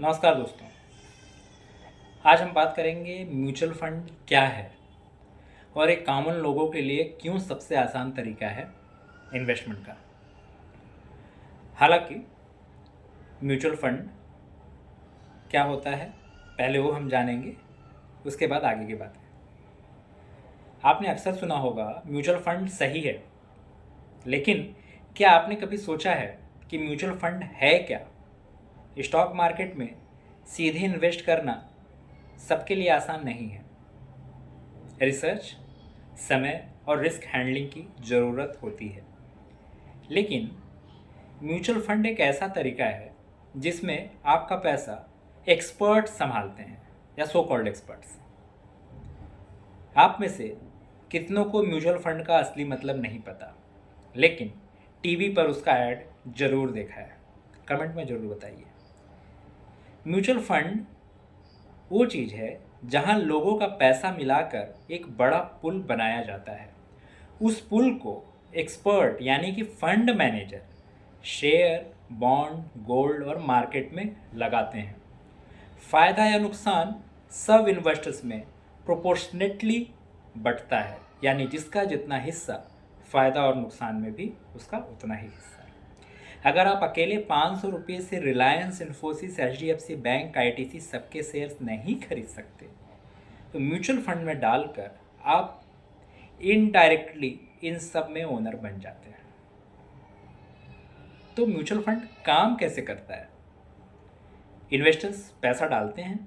नमस्कार दोस्तों। आज हम बात करेंगे म्यूचुअल फंड क्या है और एक कॉमन लोगों के लिए क्यों सबसे आसान तरीका है इन्वेस्टमेंट का। हालांकि म्यूचुअल फंड क्या होता है पहले वो हम जानेंगे, उसके बाद आगे की बात है। आपने अक्सर सुना होगा म्यूचुअल फंड सही है, लेकिन क्या आपने कभी सोचा है कि म्यूचुअल फंड है क्या? स्टॉक मार्केट में सीधे इन्वेस्ट करना सबके लिए आसान नहीं है। रिसर्च, समय और रिस्क हैंडलिंग की ज़रूरत होती है। लेकिन म्यूचुअल फंड एक ऐसा तरीका है जिसमें आपका पैसा एक्सपर्ट संभालते हैं, या सो कॉल्ड एक्सपर्ट्स। आप में से कितनों को म्यूचुअल फंड का असली मतलब नहीं पता, लेकिन टीवी पर उसका ऐड जरूर देखा है? कमेंट में ज़रूर बताइए। म्यूचुअल फंड वो चीज़ है जहां लोगों का पैसा मिलाकर एक बड़ा पुल बनाया जाता है। उस पुल को एक्सपर्ट यानी कि fund manager share, bond, gold और मार्केट में लगाते हैं। फ़ायदा या नुकसान सब इन्वेस्टर्स में प्रोपोर्शनेटली बंटता है, यानी जिसका जितना हिस्सा फ़ायदा और नुकसान में भी उसका उतना ही हिस्सा है। अगर आप अकेले 500 रुपये से Reliance, Infosys, HDFC bank, ITC सबके शेयर्स नहीं खरीद सकते, तो म्यूचुअल फंड में डालकर आप इनडायरेक्टली इन सब में ओनर बन जाते हैं। तो म्यूचुअल फंड काम कैसे करता है? इन्वेस्टर्स पैसा डालते हैं,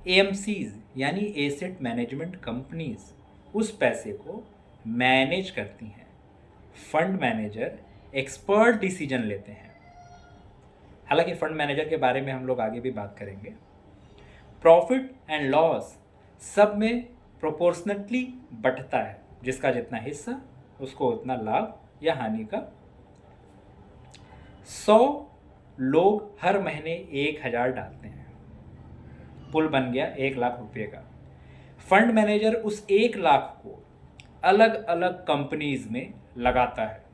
AMCs यानी एसेट मैनेजमेंट कंपनीज उस पैसे को मैनेज करती हैं। फंड मैनेजर एक्सपर्ट डिसीजन लेते हैं। हालांकि फंड मैनेजर के बारे में हम लोग आगे भी बात करेंगे। प्रॉफिट एंड लॉस सब में प्रोपोर्शनटली बंटता है, जिसका जितना हिस्सा उसको उतना लाभ या हानि का। 100 लोग हर महीने 1000 डालते हैं, पुल बन गया 1 लाख रुपये का। फंड मैनेजर उस 1 लाख को अलग अलग कंपनीज में लगाता है।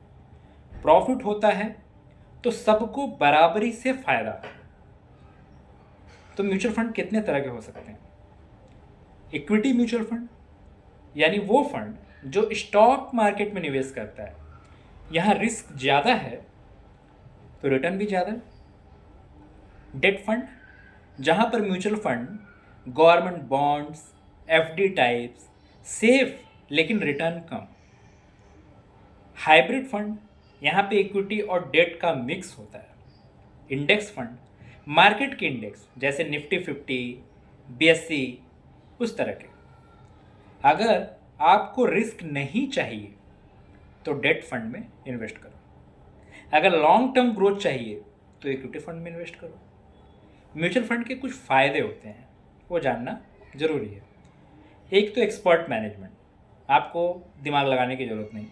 प्रॉफिट होता है तो सबको बराबरी से फायदा। तो म्यूचुअल फंड कितने तरह के हो सकते हैं? इक्विटी म्यूचुअल फंड यानी वो फंड जो स्टॉक मार्केट में निवेश करता है। यहां रिस्क ज़्यादा है तो रिटर्न भी ज़्यादा। डेट फंड, जहां पर mutual fund government bonds, FD types, safe लेकिन रिटर्न कम। हाइब्रिड फंड, यहाँ पे इक्विटी और डेट का मिक्स होता है। इंडेक्स फंड, मार्केट के इंडेक्स जैसे निफ्टी 50, BSE, उस तरह के। अगर आपको रिस्क नहीं चाहिए तो डेट फंड में इन्वेस्ट करो। अगर लॉन्ग टर्म ग्रोथ चाहिए तो इक्विटी फंड में इन्वेस्ट करो। म्यूचुअल फंड के कुछ फ़ायदे होते हैं, वो जानना ज़रूरी है। एक तो एक्सपर्ट मैनेजमेंट, आपको दिमाग लगाने की ज़रूरत नहीं।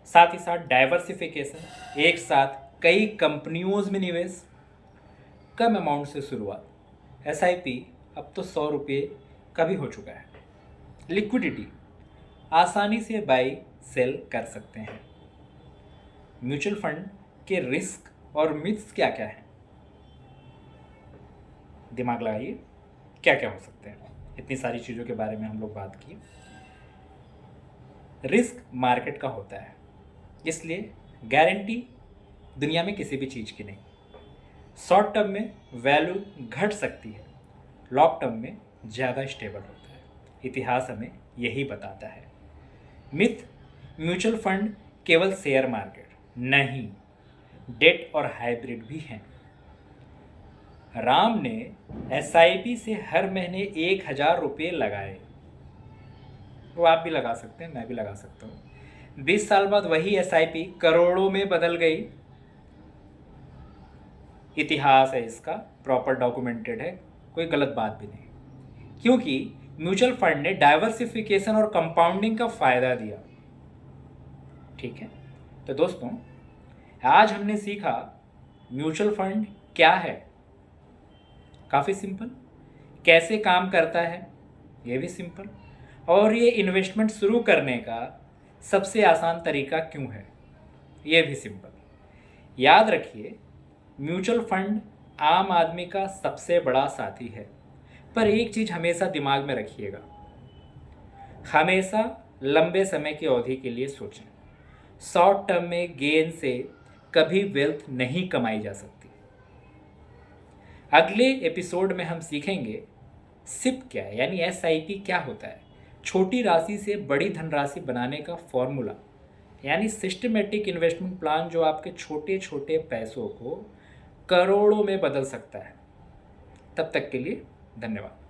साथ ही साथ डाइवर्सिफिकेशन, एक साथ कई कंपनियों में निवेश, कम अमाउंट से शुरुआत। SIP अब तो 100 रुपये का भी हो चुका है। लिक्विडिटी, आसानी से बाई सेल कर सकते हैं। म्यूचुअल फंड के रिस्क और मिथ्स क्या क्या हैं? दिमाग लगाइए, क्या क्या हो सकते हैं। इतनी सारी चीज़ों के बारे में हम लोग बात की। रिस्क मार्केट का होता है, इसलिए गारंटी दुनिया में किसी भी चीज़ की नहीं। शॉर्ट टर्म में वैल्यू घट सकती है, लॉन्ग टर्म में ज़्यादा स्टेबल होता है। इतिहास हमें यही बताता है। मिथ, म्यूचुअल फंड केवल शेयर मार्केट नहीं, डेट और हाइब्रिड भी हैं। राम ने SIP से हर महीने 1000 रुपये लगाए, वो आप भी लगा सकते हैं, मैं भी लगा सकता हूँ। 20 साल बाद वही SIP करोड़ों में बदल गई। इतिहास है इसका, प्रॉपर डॉक्यूमेंटेड है, कोई गलत बात भी नहीं। क्योंकि म्यूचुअल फंड ने डाइवर्सिफिकेशन और कंपाउंडिंग का फायदा दिया। ठीक है, तो दोस्तों आज हमने सीखा म्यूचुअल फंड क्या है, काफ़ी सिंपल। कैसे काम करता है, ये भी सिंपल। और ये इन्वेस्टमेंट शुरू करने का सबसे आसान तरीका क्यों है, ये भी सिंपल। याद रखिए, म्यूचुअल फंड आम आदमी का सबसे बड़ा साथी है। पर एक चीज़ हमेशा दिमाग में रखिएगा, हमेशा लंबे समय की अवधि के लिए सोचें। शॉर्ट टर्म में गेन से कभी वेल्थ नहीं कमाई जा सकती। अगले एपिसोड में हम सीखेंगे सिप क्या है, यानी SIP क्या होता है, छोटी राशि से बड़ी धनराशि बनाने का फॉर्मूला, यानी सिस्टमेटिक इन्वेस्टमेंट प्लान जो आपके छोटे छोटे पैसों को करोड़ों में बदल सकता है। तब तक के लिए धन्यवाद।